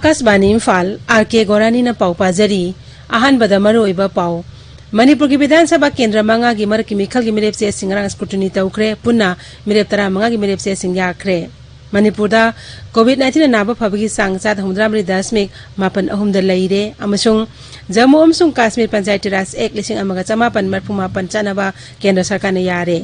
Akashvani Imphal R K गोरानी न पाउ पाजरी अहानबदा मरुइबा पाउ मणिपुर की विधानसभा केंद्र मंगा की मर की मिखल की मिरेप से सिंगरांग स्क्रूटनी तौखरे पुन्ना मिरेप तरा मंगा की मिरेप से सिंगाखरे मणिपुर दा कोविड-19 नाबा फबगी सांग 7.8 लैरे अमसुंग जम्मू अमसुंग काश्मीर पंचायती राज एक 1958 चानबा केंद्र सरकार ने यारे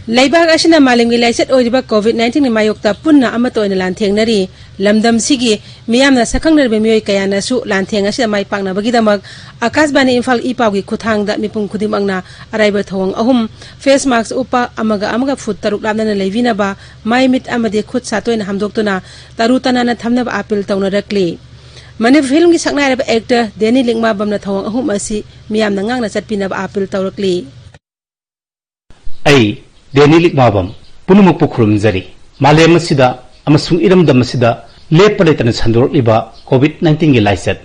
लैबाग असिना मालेमगी लाइसेट ओइरिबा कोविड-19 नि मायोक्ता पुन्ना अमत ओइना लानथेंगनरी लमदम सिगी मियामना सखंगनरबे मियोय कयानासु लानथेंग असिदा माइ पांगनाबगीदमक आकाशवाणी इम्फाल इपाउगी खुथांगदा मिपुं खुदिमंगना अराइबा थोंग अहुम फेस मास्क उपा अमगा फुट तरुक लामना लेविनाबा माइ मिट अमदे खुद सातोइना हमदोक्तुना तरुतनाना थमनबा अपील तौनरक्ली मणिपुर फिल्म की सकनायरबा एक्टर देनी लिंगमा बमना थोंग अहुम असि मियामना ngang चटपिनबा अपील तौरक्ली देनिलिक माबम पुनुमुक पुखुरुमजरी मालेम सिदा अमसुंग इरमदम सिदा लेपलेतन संदोरलिबा कोविड-19 गी लाइसेट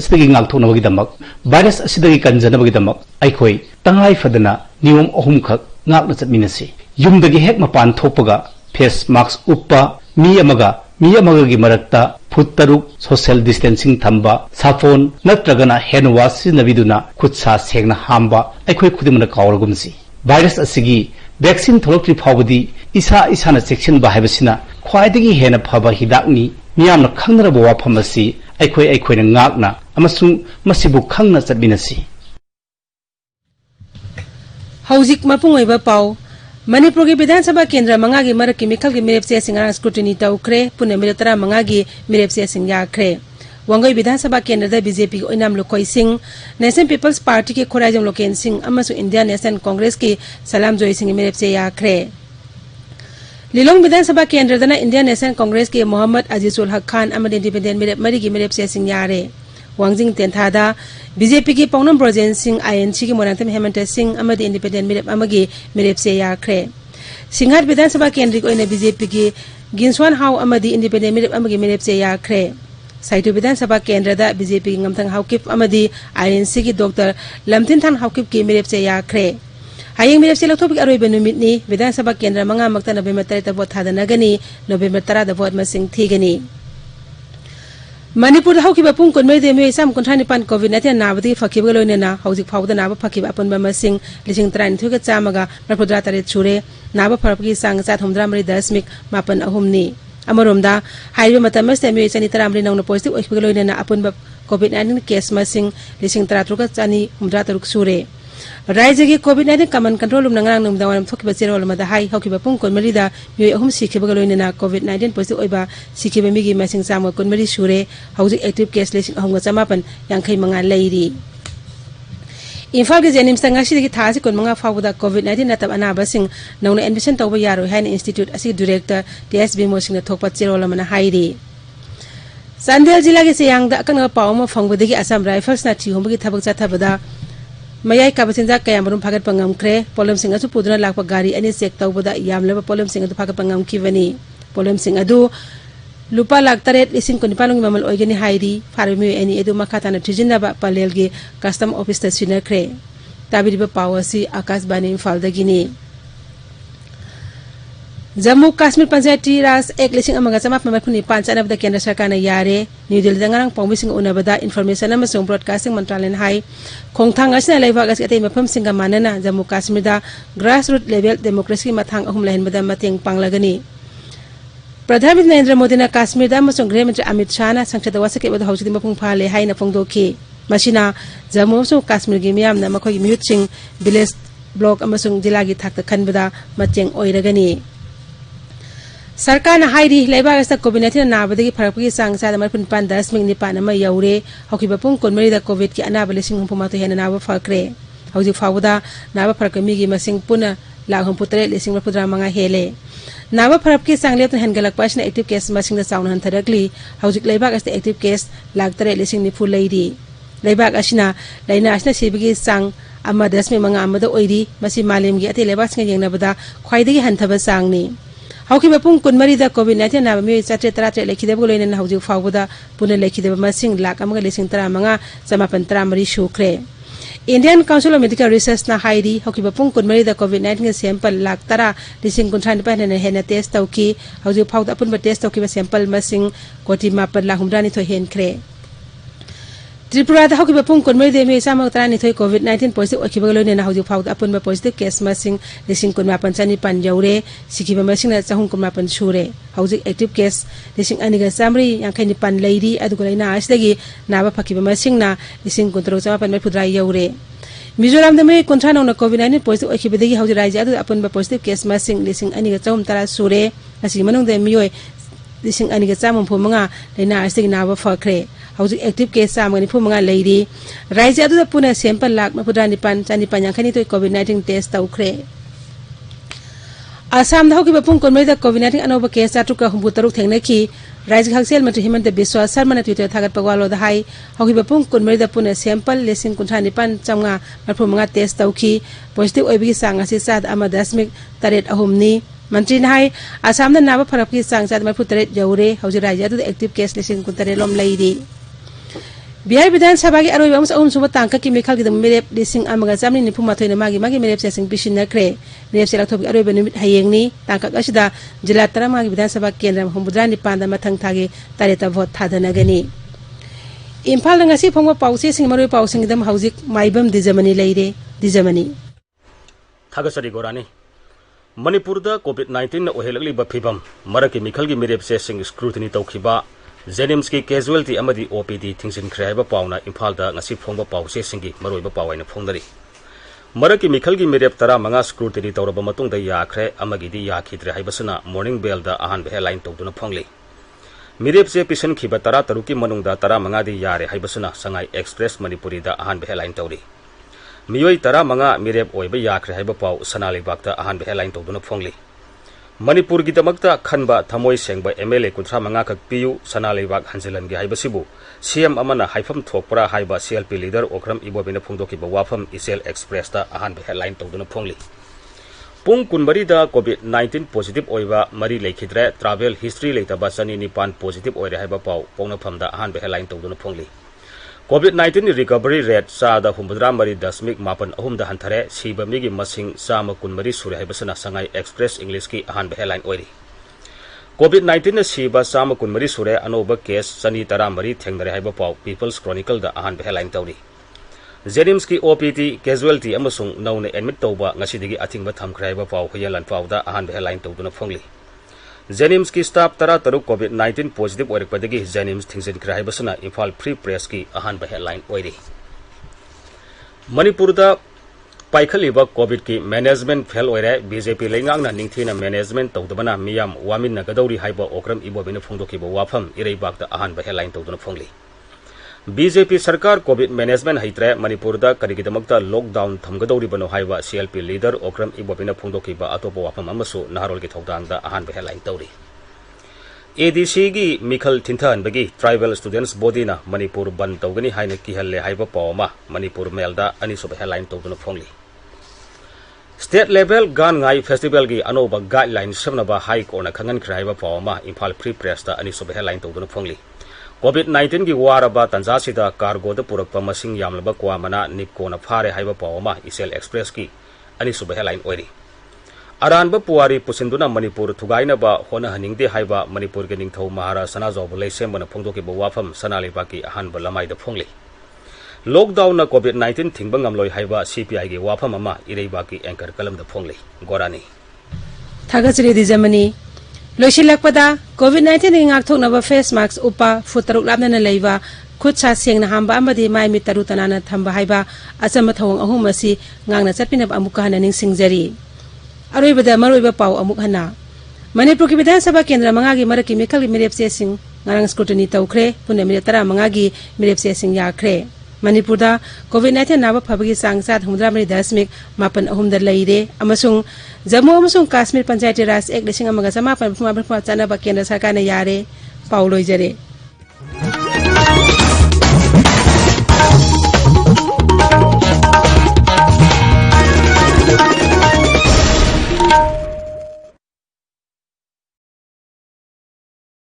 असदगी ngakthonabagidamak virus asidagi kanjanabagidamak aikhoi tangai fadana नियम अहुम खक ngakna chatminasi yumdagi hek mapan thokpaga face mask uppa mi amaga gi marakta foot taruk social distancing thamba saphon natragana hand wash nabiduna khutsa sengna hamba aikhoi khudimana kawragumsi virus asigi vaccine थोलक्ट्री फावदी इसा इसाना चेक्शन बाहायबसिना ख्वाइदगी हेना फबा हिदाकनी मियामना खंगनरबा वाफम असि अखोइना ngakना अमसुंग मसिबु खंगना चटबिनसि हौजिक मपुंगोइबा पाउ मणिपुर की विधानसभा केंद्र मंगा की मरक की मिखल की मिरेप से सिंगरांग स्क्रूटनी तौखरे पुने मिरेतरा मंगा की मिरेप से सिंगाखरे वांगई विधानसभा केंद्र BJP Oinam Lokoi Singh National People's Party के खोराइजम लोकेन सिंह अमसु इंडियन नेशनल कांग्रेस की सलाम जोई सिंह मेरेप से याखरे लिलोंग विधानसभा केंद्र दना इंडियन नेशनल कांग्रेस के मोहम्मद अजीजुल हक खान अमद इंडिपेंडेंट मेरेप मरी की मेरेप से सिंह यारे वांगजिंग तेंथादा बीजेपी की पौनम ब्रोजेन सिंह आईएनसी की मोनातम हेमंत सिंह अमद इंडिपेंडेंट मेरेप अमगी मेरेप से याखरे सिंघाट विधानसभा केंद्र को बीजेपी की गिनस्वान हाउ अमदी इंडिपेंडेंट मेरेप अमगी मेरेप से याखरे साइटु विधानसभा केंद्र दा बीजेपी ngamthang हाउकिप अमदी आईएनसी की डॉक्टर लमथिन हाउकिप की मेरेप से याखरे हायेंग मेरेप से लथोपिक अरोइब नुमितनी विधानसभा केंद्र मंगा मक्ता नवेम्बर 3 वोट थादनगनी नवेम्बर 10 वोट मसिंग थीगनी मणिपुर हाउकिबा पुंग कोनमै दे मे साम कोन्थानि पान कोविड-19 नाबदी फकिबा लोइनेना हौजिक फावदा नाबा फकिबा अपुनबा मसिंग लिसिंग 33 का चामगा मरफुद्रा तरे छुरे नाबा फरपकी सांग 7.8 अमरोमदा हाइबे मतम सेमी चनी तरामरी नौन पॉजिटिव ओइखबग लोइनेना अपुनबा कोविड-19 केस मसिंग लिसिंग 33 सुरे राज्य की कोविड-19 कमन कंट्रोल रूम नंगरांग नुमदावरम थोकिबा जेरोल मदा हाई हौकिबा पुंग कोनमरीदा मियोय अहुम सिखिबग लोइनेना कोविड-19 पॉजिटिव ओइबा सिखिबा मिगी मसिंग सामो कोनमरी सुरे हौजिक एक्टिव केस लिसिंग अहुंगा चमापन यांखै मंगा लैरी इम्फाल के जेनिम्स तंगासी की थासी कोनमंगा फावदा कोविड-19 नतब अनाबसिंग नौना एडमिशन तौबा यारो हैन इंस्टीट्यूट असि डायरेक्टर टीएसबी मोसिंग थोकपा चिरोलमना हाइरी चांदेल जिला के सियांगदा अकंग पावमा फंगबदगी असम राइफल्स ना थिहोमबगी थबक चाथबदा मयाई काबसिंजा कयामरुम फागत पंगमख्रे पोलम सिंग असु पुदुना लाकपा गाड़ी अनि चेक तौबदा यामलबा पोलम सिंग अदु फागत पंगमखिबनी पोलम सिंग अदु लुपा लाख 3,19 ममल ओइगनी हाइरी फारमी एनी एदु मखाताना थिजिनबा पलेलगी कस्टम ऑफिस ता सिनखरे ताबिरिबा पावसी आकाशवाणी इम्फालदगिनी जम्मू कश्मीर पंचायती राज 1959 चानबदा केंद्र सरकार ने यारे न्यू दिल्ली दंगारंग पौमिसिंग उनबदा इन्फॉर्मेशन अमसुंग ब्रॉडकास्टिंग मंत्रालय हाई खोंगथांग असना लेवाग अस अतै मफम सिंगा मानना जम्मू कश्मीर दा grass root level democracy Mathang अहुम लहनबदा मतेंग पांगलगनी प्रधानमंत्री नरेंद्र मोदी ने काश्मीर गृह मंत्री अमित शाह संसद वासके हौजिक मपुंग फाले हाइना फोंदोखी मसिना जम्मू काश्मीर की मियामना मखोई मिहुतसिंग विलेज ब्लॉक जिला की थाकता खनबदा मतेंग ओइरगनी सरकार हाइरी लेबाग कोविड-19 नाबदगी फरकपगी सांग 7.9 यौरे हौकिबा पुंग कोनमरीदा कोविड की अनाब 64 हेना नाबा फरक्रे हौजिक फावदा नाबा फरकमीगी मसिंग पुना 1,63,405 हेले नाबा फरककी सांगलेत हेनगलकपासना एक्टिव केस मसिंग चाउना हंथरगली हौजिक लेबाग एक्टिव केस 3,03,000 लैरी लेबाग असिना लैना असना सिबगी सांग 1.5 ओइरी मसि मालेमगी अते लेबाग सिंग येंगनबदा ख्वाइदगी हंथबा सांगनी Hauki Pung Kunmarida COVID-19 na mi Satre Tratre Lekidabo in Hauju Fawuda, Puna Lekidaba Masing Lak Amaga Lising Tramanga, Samapan Tramari Shukre. Indian Council of Medical Research na Haidi, Hauki Pung Kunmarida COVID-19 sample Lak Tara, Lising Kuntran Pan and Hena test Tauki, Hauju Powder Pun test Tauki sample Masing, Koti Mapan Lahumdani to Hen Cre. Tripura Hauki Pung Kunmarida mi Samatrani to COVID-19 positive Okibalo and Hauju Powder Pun positive case Masing, Lising Kunmapan Sani Panjaure, Sikiba Masing at Sahun Kunmapan Shure, Hauju active case, Lising Aniga Samri, Yankani Pan Lady, Adugulina Ashlegi, Nava Pakiba Masing na, Lising Control Samapan Mapudra Yaure. Mizoram the May Contrano na COVID-19 positive Okibadi Hauju Raja upon positive case Masing, Lising Aniga Tom Tara Sure, as Simanung the Mue, Lising Aniga Samon Pumanga, Lena Asting Nava Fakre. Hauju active case Samani Pumanga lady, Raja to the Puna sample Lak Mapudani Pan, Sanipanyang to COVID-19 test Taukre. Assam the Hoki Pung Conmeda COVID-19 and over case Atuka Humbutaru Teneki, Raja Haxel Matuhiman the Biswa Sarmana Twitter Tagat Pawalo the High, Hoki Pung Conmeda Puna sample, Lessing Kuntani Pan, Changa, Mapumanga test Tauki, positive Obi Sang Asisad Amadasmik, Taret Ahumni. Mantrin High, Assam the Nava Parapi Sang Sad Maputaret Jaure, Hauju Raja to the active case Lessing Kuntarelom lady. Biar Bidan Sabagi Arroy Bams own Subatanka Chemical the Mirep, Lissing Amagazami Nipumato in Magi Mirep Sessing Pishin Cre, Mirep Selatobi Arabian Hayeni, Tanka Ashida, Gelatara Magi Bidan Sabaki and Humbudani Panda Matangtagi, Tareta Vot Tadanagani. Imphal Nasi Pongo Pausing Maru Pausing them Hausic, Maibam Dwijamani lady, Dwijamani. Tagasari Gorani Manipur the COVID-19 Ohelali Bapibam, Maraki Mikalgi Mirep Sessing Scrutiny Tokiba. Zenimski casualty amadi OPD things in Kraiba Pauna, Imphal da Nasi Ponga Pau Sessingi, Maruba Pau and Pongari. Maraki Mikalgi Mirep Tara Manga scrutiny Taurabamatong the Yakre, Amagidi Yakidre Hibasana, Morning Bell the Ahan Beheline Togduna Pongli. Mirep Se Pisan Kibatara Taruki Manunda Tara Mangadi Yare Hibasana, Sangai Express Manipuri the Ahan Beheline Tori. Mioi Tara Manga Mirep Oiba Yakre Hibapau, Sanali Bakta Ahan Beheline Togduna Pongli. Manipur Gitamakta Kanba Tamoy Seng by MLA Kuntra Mangaka Piu, Sanalibak Hanselan Gihibasibu, CM Amana Haifam Tokpra Haiba CLP leader Okram Ibobina Pundoki Bawafam Isel Express the Ahan headline Togduna Pongli. Pung Kunbarida COVID-19 positive Oiva Mari Lakidre, travel history later Basani Nipan positive Oida Haibapau, Ponapam the Ahan headline Togduna Pongli. COVID-19 recovery rate sa da Humbudra Mari Dasmik Mapan Ahum da Hantare, Siba Migi Masing Sama Kunmari Suri Habasana Sangai Express English ki Ahan headline Oiri. COVID-19 na Siba Sama Kunmari Sure Anoba case Sani Tara Mari Tengdare Habapau People's Chronicle da Ahan headline Tauri. Zenimski OPT casualty Amasung known admit Toba Nasidigi Atingba Tam Kraiba Pau Hayalan Pau da Ahan headline Togduna Pongli. Zenimski staff Tara Taru COVID-19 positive or Padagi Zenims things in Krahibasana Imphal pre press ki Ahan headline Oiri. Manipur the Paikaliba COVID ki management fell ore BJP Lengang na Ningtina management Togdabana Miam Wamin Nagadori Haiba Okram Ibo Binafundoki Wafam Irebak the Ahan headline Togduna Pongli. BJP Sarkar COVID management haitre Manipur da Karigidamakta lockdown Thamgadori Bano Haiba CLP leader Okram Ibobina Pundoki ba Atopo Wapam Amasu Naharol ki Togdang da Ahan headline Tauri. ADC gi Mikhal Tinthan bagi tribal students body na Manipur ban Togani Haina Kihalle Haiba Pawma Manipur Melda Anisob headline Togduna Pongli. State level Gan Ngai festival gi Anoba guidelines Samnaba hike on a Kangan Kraiba Pawma Imphal pre press da Anisob headline Togduna Pongli. COVID-19 gi waraba Tanzasida cargo da Purakpa Masing Yamlaba Kwamana Nipko na Pare Haiba Pawma Isel Express ki Anisob headline Oiri. Aranba Puari Pusinduna Manipur Tugaina ba Hona Haningde Haiba Manipur Gening Thau Mahara Sanazo Lesem na Pongdoki Bawafam Sanalibaki Ahan Balamai the Pongli. Lockdown na COVID-19 Tingbangam Loy Haiba CPI gi Wafam Mama Irebaki Anchor Kalam the Pongli. Gorani. Tagasri Dwijamani. Loishilakpada COVID-19 ngak thoknaba face mask upa futaruk labna na leiwa khutsa sengna hamba amadi mai mi tarutana na thamba haiba asama thawang ahum asi ngangna chapinab amuka hana ning singjari aroibada maroiba pau amuk hana Manipur ki Vidhan Sabha Kendra mangagi maraki mikal mirep sesing ngarang scrutiny tawkre pune mi tara mangagi mirep sesing yakre Manipur da COVID-19 naba phabagi sangsat humdra mari dasmik mapan ahumdar leire amasung Jammu amasung Kashmir Panchayati Raj Act 1980 chana ba kendra sarkar na yare pauloi jare